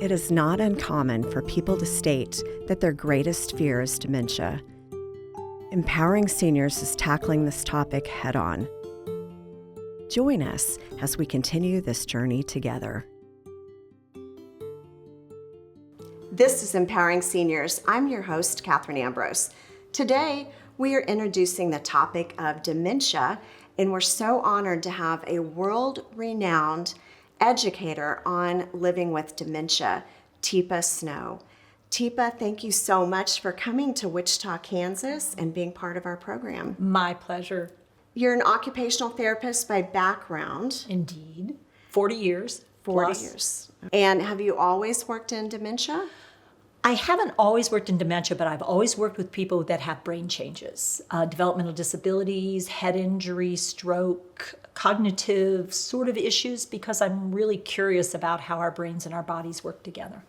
It is not uncommon for people to state that their greatest fear is dementia. Empowering Seniors is tackling this topic head-on. Join us as we continue this journey together. This is Empowering Seniors. I'm your host, Katherine Ambrose. Today, we are introducing the topic of dementia, and we're so honored to have a world-renowned educator on living with dementia, Teepa Snow. Teepa, thank you so much for coming to Wichita, Kansas and being part of our program. My pleasure. You're an occupational therapist by background. Indeed. 40 years. 40 plus. years. And have you always worked in dementia? I haven't always worked in dementia, but I've always worked with people that have brain changes, developmental disabilities, head injury, stroke, cognitive sort of issues, because I'm really curious about how our brains and our bodies work together.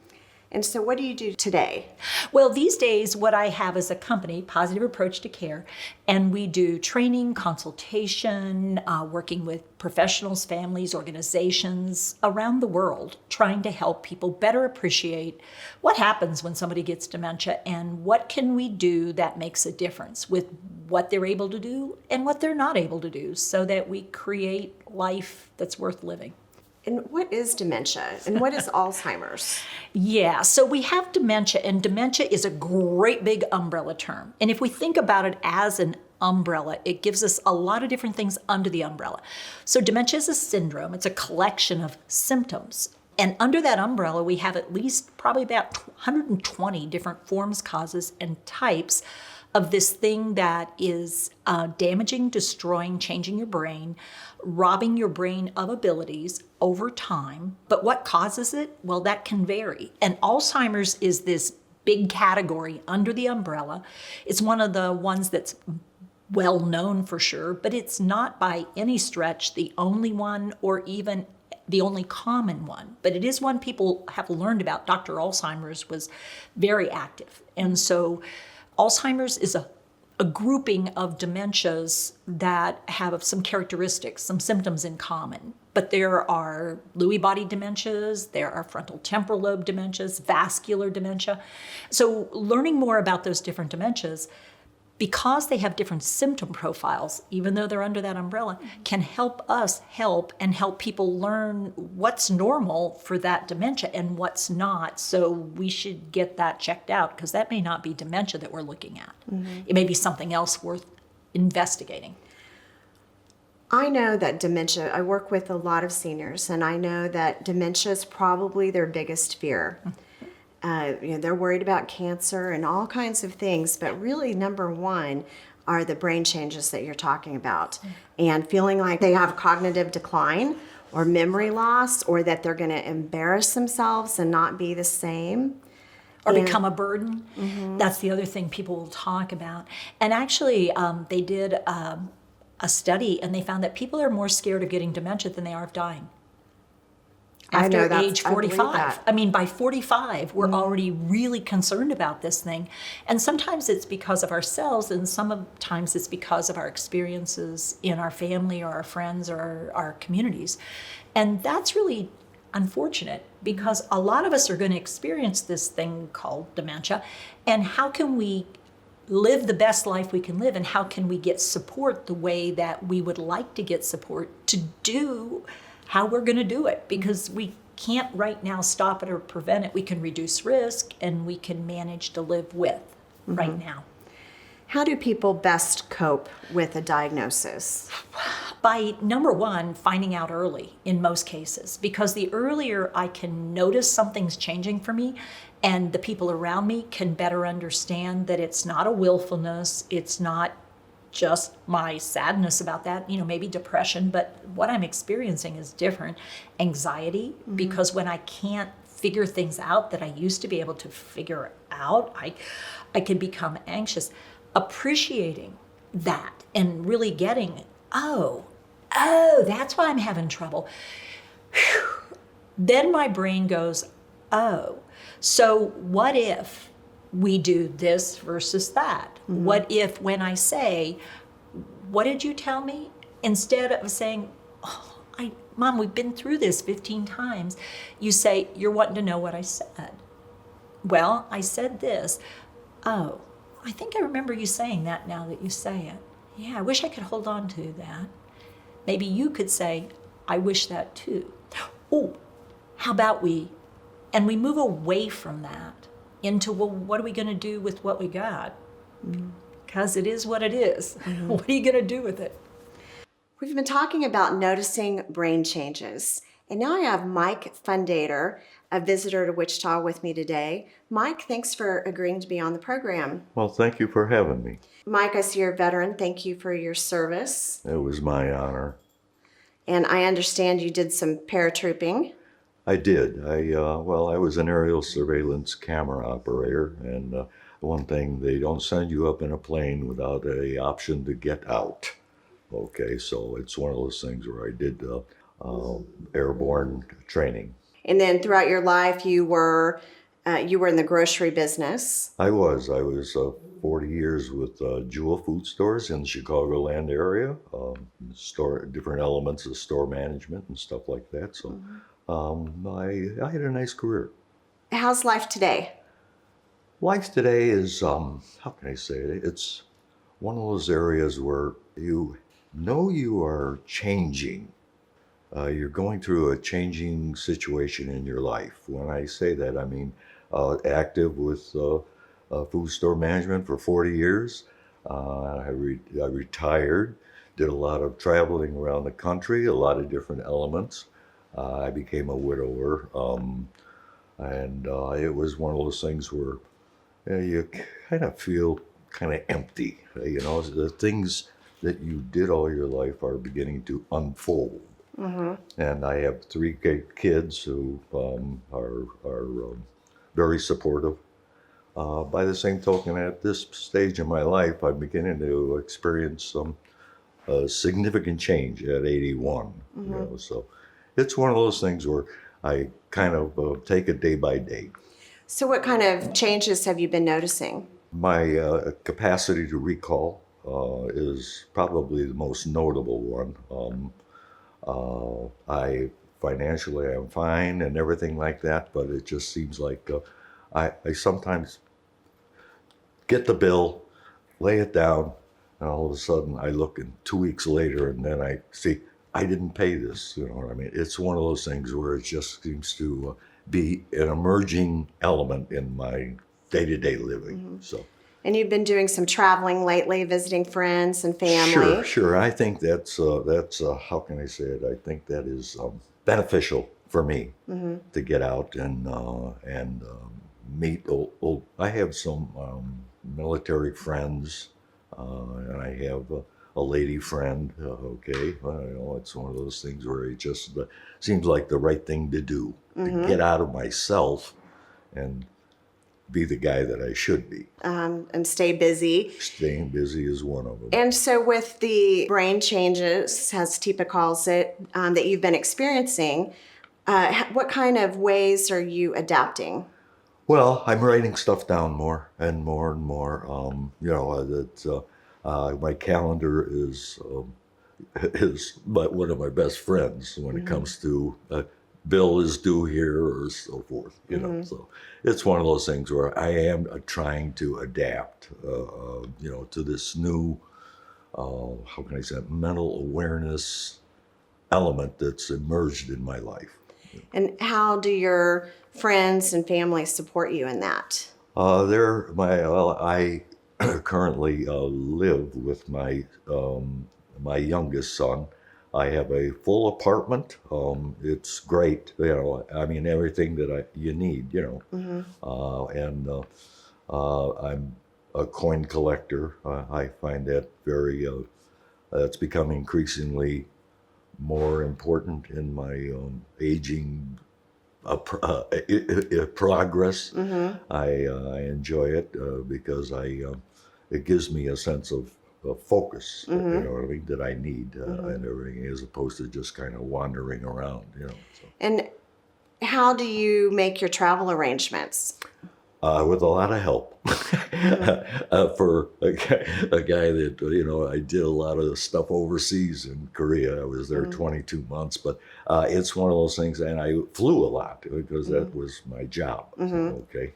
And so what do you do today? Well, these days, what I have is a company, Positive Approach to Care, and we do training, consultation, working with professionals, families, organizations around the world, trying to help people better appreciate what happens when somebody gets dementia and what can we do that makes a difference with what they're able to do and what they're not able to do so that we create life that's worth living. And what is dementia? And what is Alzheimer's? Yeah, so we have dementia, and dementia is a great big umbrella term. And if we think about it as an umbrella, it gives us a lot of different things under the umbrella. So dementia is a syndrome. It's a collection of symptoms. And under that umbrella, we have at least probably about 120 different forms, causes, and types of this thing that is damaging, destroying, changing your brain, robbing your brain of abilities over time. But what causes it? Well, that can vary. And Alzheimer's is this big category under the umbrella. It's one of the ones that's well known for sure, but it's not by any stretch the only one or even the only common one. But it is one people have learned about. Dr. Alzheimer's was very active. And so Alzheimer's is a grouping of dementias that have some characteristics, some symptoms in common. But there are Lewy body dementias, there are frontal temporal lobe dementias, vascular dementia. So learning more about those different dementias, because they have different symptom profiles, even though they're under that umbrella, can help us help people learn what's normal for that dementia and what's not. So we should get that checked out, because that may not be dementia that we're looking at. Mm-hmm. It may be something else worth investigating. I know that dementia, I work with a lot of seniors, and I know that dementia is probably their biggest fear. They're worried about cancer and all kinds of things, but really number one are the brain changes that you're talking about, and feeling like they have cognitive decline or memory loss, or that they're going to embarrass themselves and not be the same. Or become a burden. Mm-hmm. That's the other thing people will talk about. And actually, they did a study, and they found that people are more scared of getting dementia than they are of dying. After age 45. I mean, by 45, we're already really concerned about this thing. And sometimes it's because of ourselves, and sometimes it's because of our experiences in our family or our friends or our communities. And that's really unfortunate, because a lot of us are going to experience this thing called dementia. And how can we live the best life we can live, and how can we get support the way that we would like to get support to do how we're going to do it? Because we can't right now stop it or prevent it. We can reduce risk, and we can manage to live with right now. How do people best cope with a diagnosis? By number one, finding out early in most cases, because the earlier I can notice something's changing for me, and the people around me can better understand that it's not a willfulness, it's not just my sadness about that, maybe depression, but what I'm experiencing is different. Anxiety, because when I can't figure things out that I used to be able to figure out, I can become anxious. Appreciating that and really getting, oh, that's why I'm having trouble. Whew. Then my brain goes, oh, so what if we do this versus that? Mm-hmm. What if when I say, what did you tell me? Instead of saying, oh, Mom, we've been through this 15 times. You say, you're wanting to know what I said. Well, I said this. Oh, I think I remember you saying that now that you say it. Yeah, I wish I could hold on to that. Maybe you could say, I wish that too. Oh, how about we move away from that into, well, what are we going to do with what we got? Because it is what it is. What are you going to do with it? We've been talking about noticing brain changes. And now I have Mike Fundator, a visitor to Wichita with me today. Mike, thanks for agreeing to be on the program. Well, thank you for having me. Mike, I see you're a veteran. Thank you for your service. It was my honor. And I understand you did some paratrooping. I did. I was an aerial surveillance camera operator, and one thing, they don't send you up in a plane without a option to get out. Okay, so it's one of those things where I did airborne training. And then throughout your life, you were in the grocery business. I was 40 years with Jewel Food Stores in the Chicagoland area, store different elements of store management and stuff like that. So I had a nice career. How's life today? Life today is, how can I say it? It's one of those areas where you know you are changing. You're going through a changing situation in your life. When I say that, I mean active with food store management for 40 years. I retired, did a lot of traveling around the country, a lot of different elements. I became a widower, and it was one of those things where you kind of feel kind of empty. You know, the things that you did all your life are beginning to unfold. And I have 3 kids who are very supportive. By the same token, at this stage in my life, I'm beginning to experience some significant change at 81. You know, so it's one of those things where I kind of take it day by day. So what kind of changes have you been noticing? My capacity to recall is probably the most notable one. I financially am fine and everything like that, but it just seems like I sometimes get the bill, lay it down, and all of a sudden I look in 2 weeks later and then I see I didn't pay this. You know what I mean? It's one of those things where it just seems to be an emerging element in my day-to-day living. So. And you've been doing some traveling lately, visiting friends and family. Sure. I think that's how can I say it? I think that is beneficial for me to get out and meet old. I have some military friends, and I have a lady friend. Okay, it's one of those things where it just seems like the right thing to do to get out of myself and be the guy that I should be. And stay busy. Staying busy is one of them. And so with the brain changes, as Teepa calls it, that you've been experiencing, what kind of ways are you adapting? Well, I'm writing stuff down more and more and more. My calendar is one of my best friends when it comes to bill is due here or so forth. You know, so it's one of those things where I am trying to adapt, to this new, how can I say, mental awareness element that's emerged in my life. And how do your friends and family support you in that? I currently live with my youngest son. I have a full apartment. It's great. I mean, everything that you need. I'm a coin collector. I find that that's become increasingly more important in my aging progress. I enjoy it because it gives me a sense of focus, you know what I mean, that I need and everything, as opposed to just kind of wandering around, So. And how do you make your travel arrangements? With a lot of help. For a guy that, I did a lot of stuff overseas in Korea. I was there 22 months, but it's one of those things, and I flew a lot because that was my job. Okay.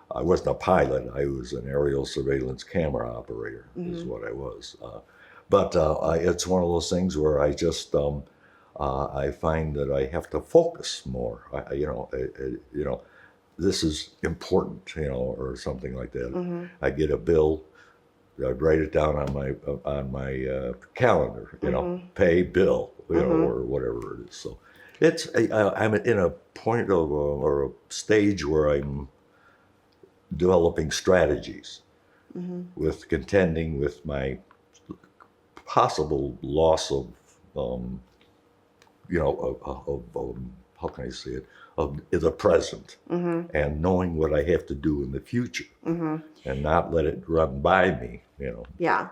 I wasn't a pilot. I was an aerial surveillance camera operator is what I was. But it's one of those things where I just, I find that I have to focus more. This is important, or something like that. I get a bill, I'd write it down on my calendar, pay bill, or whatever it is. So I'm in a point of or a stage where I'm developing strategies with contending with my possible loss of, how can I say it, of the present, and knowing what I have to do in the future, and not let it run by me, Yeah.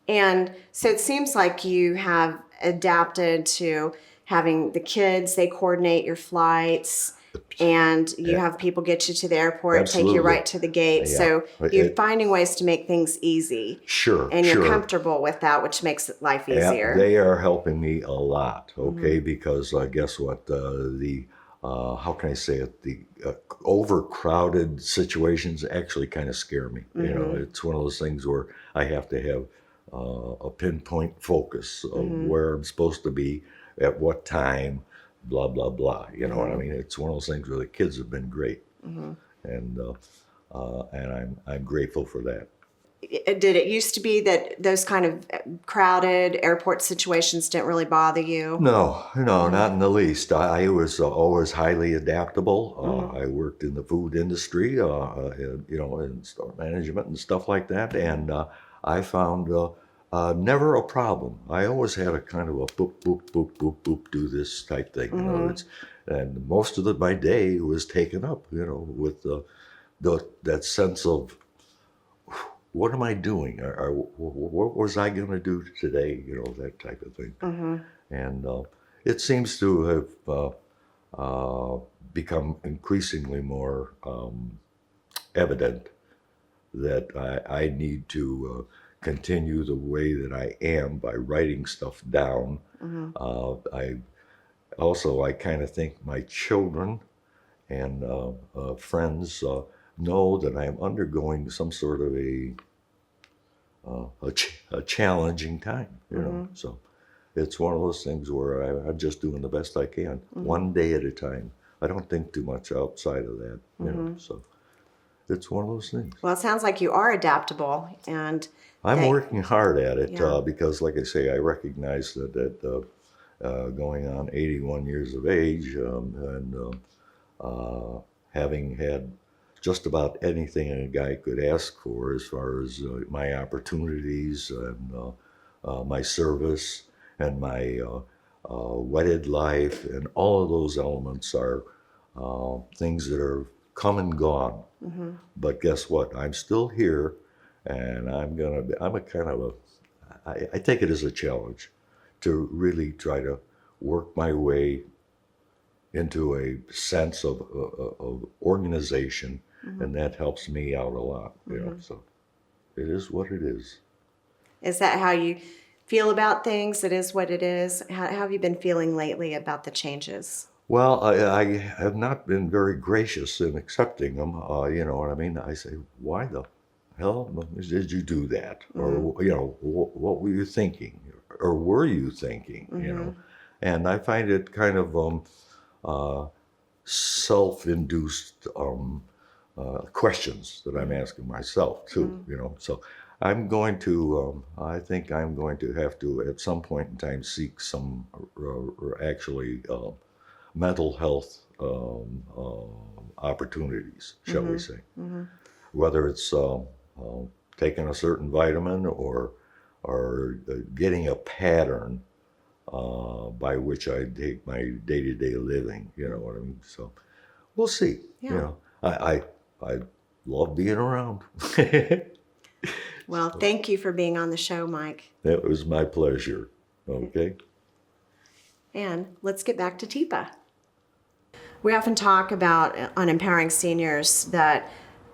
And so it seems like you have adapted to having the kids, they coordinate your flights, and you have people get you to the airport, take you Absolutely. right to the gate. Yeah. So you're finding ways to make things easy. Sure, And you're sure. comfortable with that, which makes life easier. They are helping me a lot, okay? Because guess what? How can I say it? The overcrowded situations actually kind of scare me. It's one of those things where I have to have a pinpoint focus of where I'm supposed to be, at what time, blah, blah, blah. You know what I mean? It's one of those things where the kids have been great. And I'm grateful for that. Did it used to be that those kind of crowded airport situations didn't really bother you? No, not in the least. I was always highly adaptable. I worked in the food industry, in store management and stuff like that, and I found never a problem. I always had a kind of a boop, boop, boop, boop, boop, do this type thing. And most of my day was taken up, with that sense of, what am I doing? Or what was I going to do today? That type of thing. And it seems to have become increasingly more evident that I need to continue the way that I am by writing stuff down. I kind of think my children and friends know that I am undergoing some sort of a challenging time, So it's one of those things where I'm just doing the best I can, one day at a time. I don't think too much outside of that, So it's one of those things. Well, it sounds like you are adaptable, and I'm working hard at it Yeah. because, like I say, I recognize that going on 81 years of age and having had just about anything a guy could ask for as far as my opportunities and my service and my wedded life, and all of those elements are things that are come and gone. But guess what? I'm still here, and I take it as a challenge to really try to work my way into a sense of organization, and that helps me out a lot. So it is what it is. is that how you feel about things? It is what it is. How have you been feeling lately about the changes? Well, I have not been very gracious in accepting them. You know what I mean? I say, why the hell did you do that? Or what were you thinking? Or were you thinking? And I find it kind of self-induced questions that I'm asking myself too. So I'm going to. I think I'm going to have to at some point in time seek some actually mental health opportunities, shall we say? Whether it's taking a certain vitamin or getting a pattern by which I take my day-to-day living. You know what I mean? So we'll see. Yeah. I love being around. Well, thank you for being on the show, Mike. That was my pleasure. Okay. And let's get back to Teepa. We often talk about on Empowering Seniors that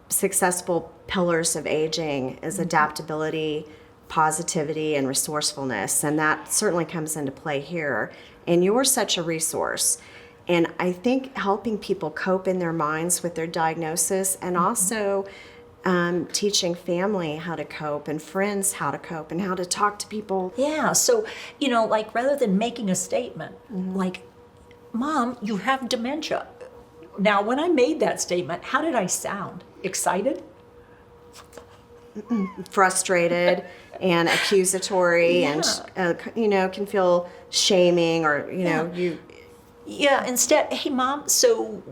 successful pillars of aging is adaptability, positivity, and resourcefulness. And that certainly comes into play here. And you're such a resource. And I think helping people cope in their minds with their diagnosis, and also teaching family how to cope and friends how to cope and how to talk to people. Yeah. So, like rather than making a statement, like, Mom, you have dementia. Now, when I made that statement, how did I sound? Excited? Frustrated and accusatory, Yeah. and can feel shaming, or you. Yeah, instead, hey, Mom, so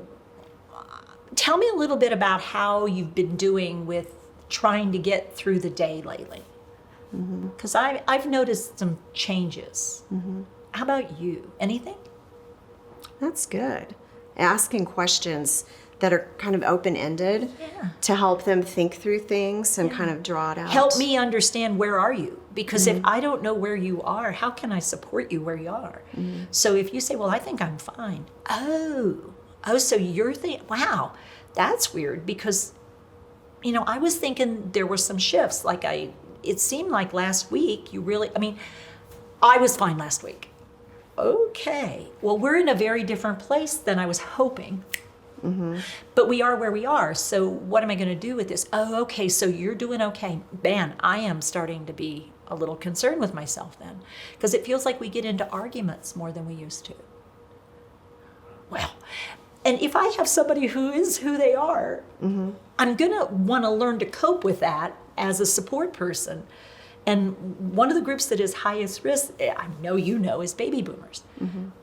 tell me a little bit about how you've been doing with trying to get through the day lately. Because I've noticed some changes. How about you? Anything? That's good. Asking questions that are kind of open-ended to help them think through things and kind of draw it out. Help me understand, where are you? Because if I don't know where you are, how can I support you where you are? So if you say, well, I think I'm fine. Oh, so you're thinking, wow, that's weird, because, I was thinking there were some shifts. Like it seemed like last week I was fine last week. Okay, well, we're in a very different place than I was hoping. But we are where we are. So what am I going to do with this? Oh, okay, so you're doing okay. Man, I am starting to be a little concerned with myself then, because it feels like we get into arguments more than we used to. Well, and if I have somebody who is who they are, I'm going to want to learn to cope with that as a support person. And one of the groups that is highest risk, I know is baby boomers.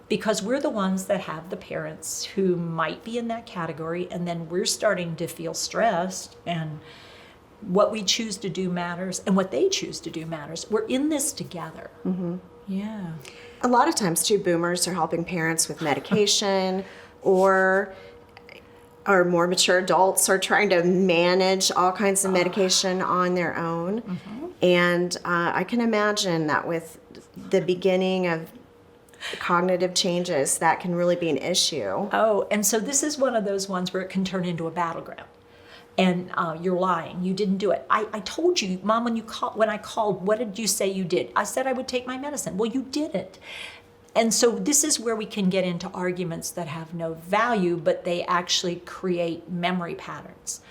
Because we're the ones that have the parents who might be in that category, and then we're starting to feel stressed, and what we choose to do matters, and what they choose to do matters. We're in this together. Yeah. A lot of times, too, boomers are helping parents with medication, or more mature adults are trying to manage all kinds of medication on their own. And I can imagine that with the beginning of cognitive changes, that can really be an issue. Oh, and so this is one of those ones where it can turn into a battleground. And you're lying. You didn't do it. I told you, Mom, when I called, what did you say you did? I said I would take my medicine. Well, you didn't. And so this is where we can get into arguments that have no value, but they actually create memory patterns.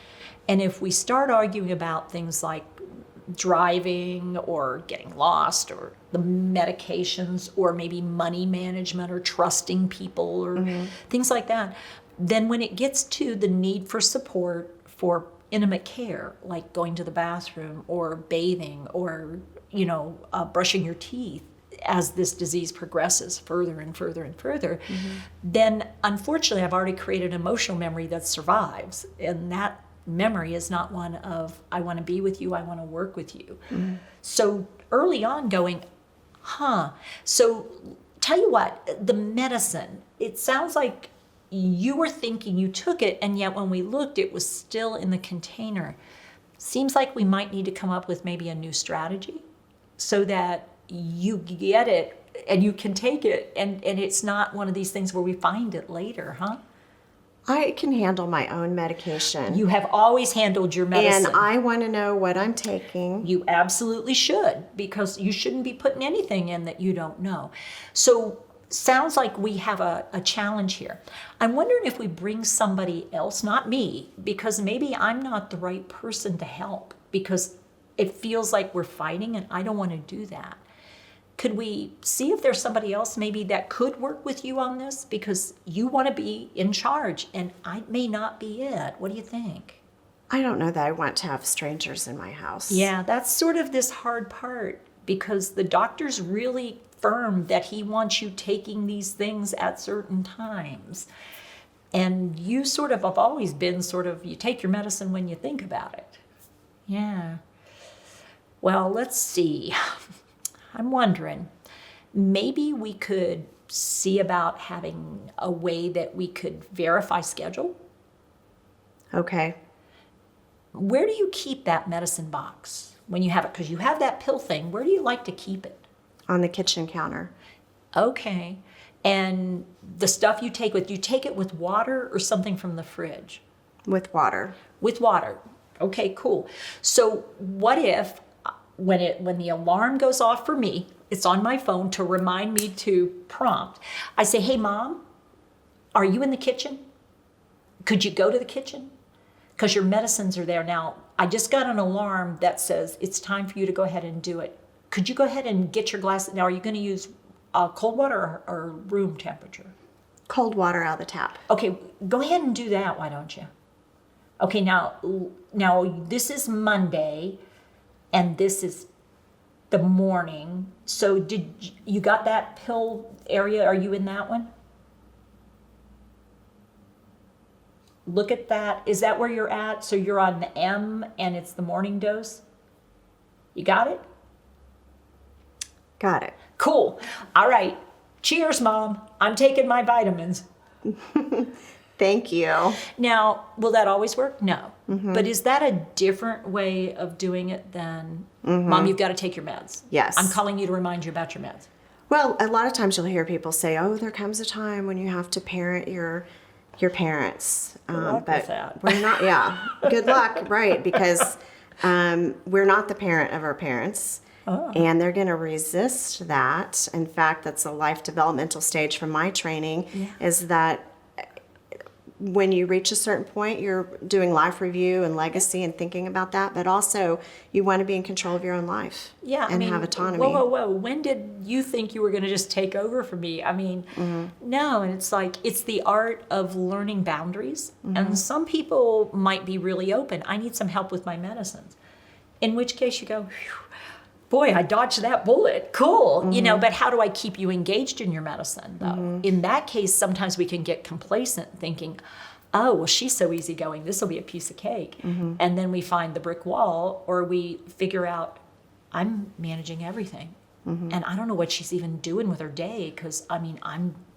And if we start arguing about things like driving or getting lost or the medications or maybe money management or trusting people or things like that, then when it gets to the need for support for intimate care, like going to the bathroom or bathing or, brushing your teeth, as this disease progresses further and further and further, then unfortunately I've already created an emotional memory that survives. And that memory is not one of, I want to be with you, I want to work with you. So early on going, so tell you what, the medicine, it sounds like you were thinking you took it, and yet when we looked, it was still in the container. Seems like we might need to come up with maybe a new strategy so that you get it and you can take it, and it's not one of these things where we find it later, I can handle my own medication. You have always handled your medicine. And I want to know what I'm taking. You absolutely should, because you shouldn't be putting anything in that you don't know. So sounds like we have a challenge here. I'm wondering if we bring somebody else, not me, because maybe I'm not the right person to help, because it feels like we're fighting and I don't want to do that. Could we see if there's somebody else maybe that could work with you on this? Because you want to be in charge and I may not be it. What do you think? I don't know that I want to have strangers in my house. Yeah, that's sort of this hard part, because the doctor's really firm that he wants you taking these things at certain times. And you sort of have always been you take your medicine when you think about it. Yeah. Well, let's see. I'm wondering, maybe we could see about having a way that we could verify schedule. Okay. Where do you keep that medicine box when you have it? Because you have that pill thing. Where do you like to keep it? On the kitchen counter. Okay. And the stuff you take with, you take it with water or something from the fridge? With water. With water. Okay, cool. So what if when the alarm goes off for me, it's on my phone to remind me to prompt. I say, "Hey Mom, are you in the kitchen? Could you go to the kitchen? Because your medicines are there now. I just got an alarm that says it's time for you to go ahead and do it. Could you go ahead and get your glass? Now, are you going to use cold water or room temperature?" Cold water out of the tap. Okay, go ahead and do that, why don't you? Okay, now this is Monday, and this is the morning. So did you got that pill area? Are you in that one? Look at that. Is that where you're at? So you're on the M, and it's the morning dose? You got it? Got it. Cool. All right. Cheers, Mom. I'm taking my vitamins. Thank you. Now, will that always work? No. But is that a different way of doing it than, Mom, you've got to take your meds? Yes. I'm calling you to remind you about your meds. Well, a lot of times you'll hear people say, "Oh, there comes a time when you have to parent your parents." luck but with that. we're not. Yeah. Good luck, right? Because we're not the parent of our parents. And they're going to resist that. In fact, that's a life developmental stage from my training, is that when you reach a certain point, you're doing life review and legacy and thinking about that, but also you want to be in control of your own life and have autonomy. Whoa. When did you think you were going to just take over for me? I mean, no. And it's like, it's the art of learning boundaries. And some people might be really open. I need some help with my medicines. In which case you go, "Phew, boy, I dodged that bullet. Cool. You know, but how do I keep you engaged in your medicine, though? In that case, sometimes we can get complacent thinking, "Oh, well, she's so easygoing. This will be a piece of cake." And then we find the brick wall, or we figure out, I'm managing everything. And I don't know what she's even doing with her day, because, I mean,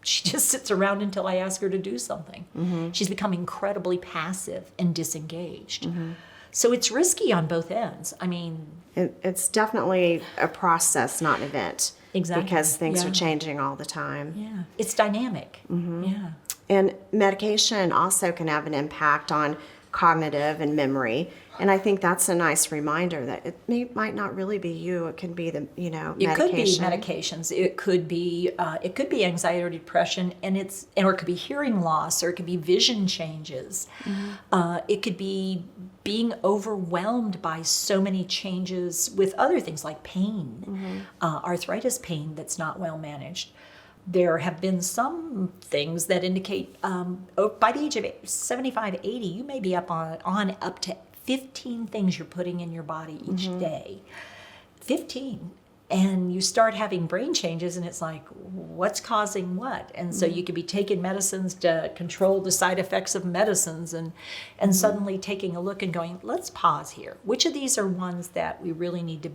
she just sits around until I ask her to do something. She's become incredibly passive and disengaged. So it's risky on both ends. I mean, It's definitely a process, not an event. Exactly. Because things Yeah. are changing all the time. yeah, it's dynamic. Yeah. And medication also can have an impact on cognitive and memory. And I think that's a nice reminder that it might not really be you. It can be the, medication. It could be medications. It could be anxiety or depression, or it could be hearing loss, or it could be vision changes. It could be being overwhelmed by so many changes with other things like pain, arthritis pain that's not well managed. There have been some things that indicate by the age of 75, 80, you may be up to 15 things you're putting in your body each day. 15. And you start having brain changes, and it's like, what's causing what? And so you could be taking medicines to control the side effects of medicines, and suddenly taking a look and going, let's pause here. Which of these are ones that we really need to,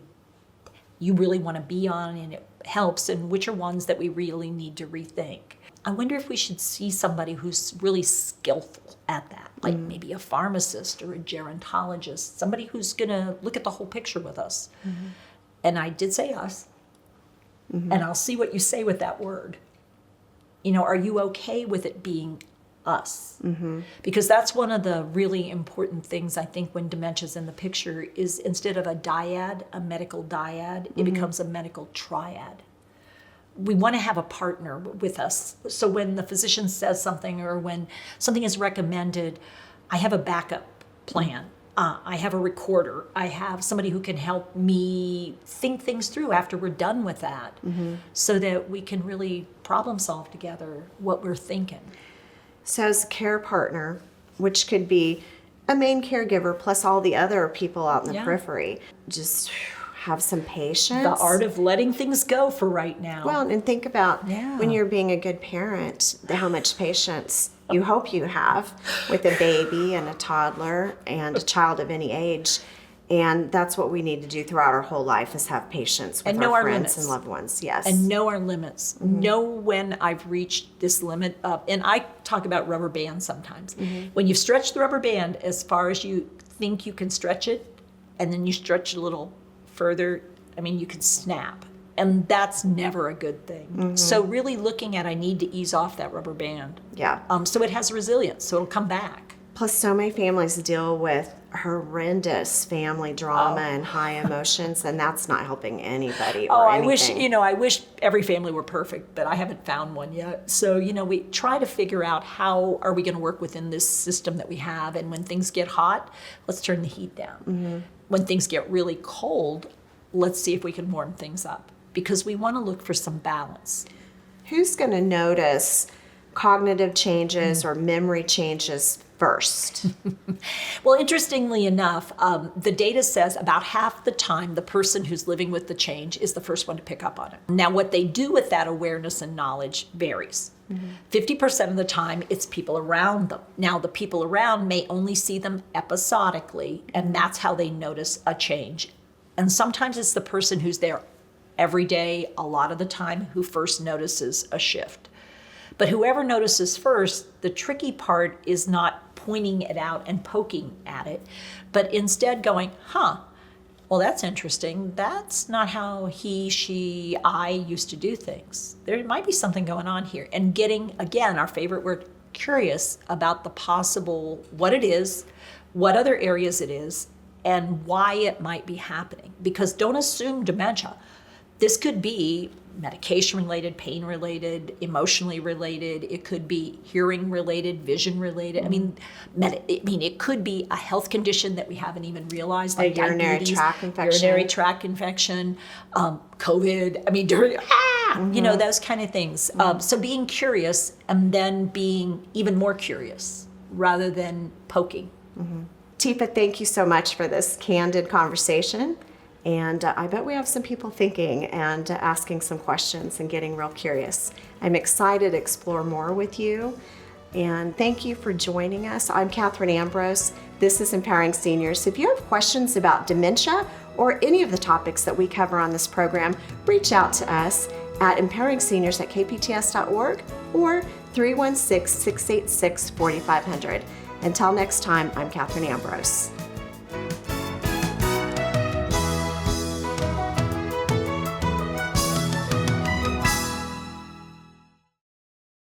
you really want to be on and it helps, and which are ones that we really need to rethink? I wonder if we should see somebody who's really skillful at that, like maybe a pharmacist or a gerontologist, somebody who's going to look at the whole picture with us. And I did say us, and I'll see what you say with that word. Are you okay with it being us? Because that's one of the really important things, I think, when dementia's in the picture, is instead of a medical dyad, it becomes a medical triad. We want to have a partner with us. So when the physician says something, or when something is recommended, I have a backup plan. I have a recorder. I have somebody who can help me think things through after we're done with that, so that we can really problem solve together what we're thinking. So as a care partner, which could be a main caregiver plus all the other people out in the periphery, just have some patience. The art of letting things go for right now. Well, and think about when you're being a good parent, how much patience you hope you have with a baby and a toddler and a child of any age. And that's what we need to do throughout our whole life, is have patience with our friends limits. and loved ones. Yes. And know our limits. Know when I've reached this limit of, and I talk about rubber bands sometimes. When you've stretched the rubber band as far as you think you can stretch it, and then you stretch a little further, I mean, you can snap. And that's never a good thing. So really looking at, I need to ease off that rubber band. Yeah. So it has resilience, so it'll come back. Plus, so many families deal with horrendous family drama and high emotions, and that's not helping anybody or anything. I wish every family were perfect, but I haven't found one yet. So, we try to figure out how are we going to work within this system that we have. And when things get hot, let's turn the heat down. When things get really cold, let's see if we can warm things up, because we want to look for some balance. Who's going to notice cognitive changes or memory changes first? Well, interestingly enough, the data says about half the time the person who's living with the change is the first one to pick up on it. Now, what they do with that awareness and knowledge varies. 50% of the time, it's people around them. Now, the people around may only see them episodically, and that's how they notice a change. And sometimes it's the person who's there every day, a lot of the time, who first notices a shift. But whoever notices first, the tricky part is not pointing it out and poking at it, but instead going, well, that's interesting. That's not how he, she, I used to do things. There might be something going on here. And getting, again, our favorite word, curious about the possible, what it is, what other areas it is, and why it might be happening. Because don't assume dementia. This could be medication related, pain related, emotionally related. It could be hearing related, vision related. I mean, it could be a health condition that we haven't even realized, like urinary diabetes, tract infection, urinary tract infection, COVID. I mean, those kind of things. So being curious and then being even more curious rather than poking. Tifa, thank you so much for this candid conversation. And I bet we have some people thinking and asking some questions and getting real curious. I'm excited to explore more with you. And thank you for joining us. I'm Katherine Ambrose. This is Empowering Seniors. If you have questions about dementia or any of the topics that we cover on this program, reach out to us at empoweringseniors@kpts.org or 316-686-4500. Until next time, I'm Katherine Ambrose.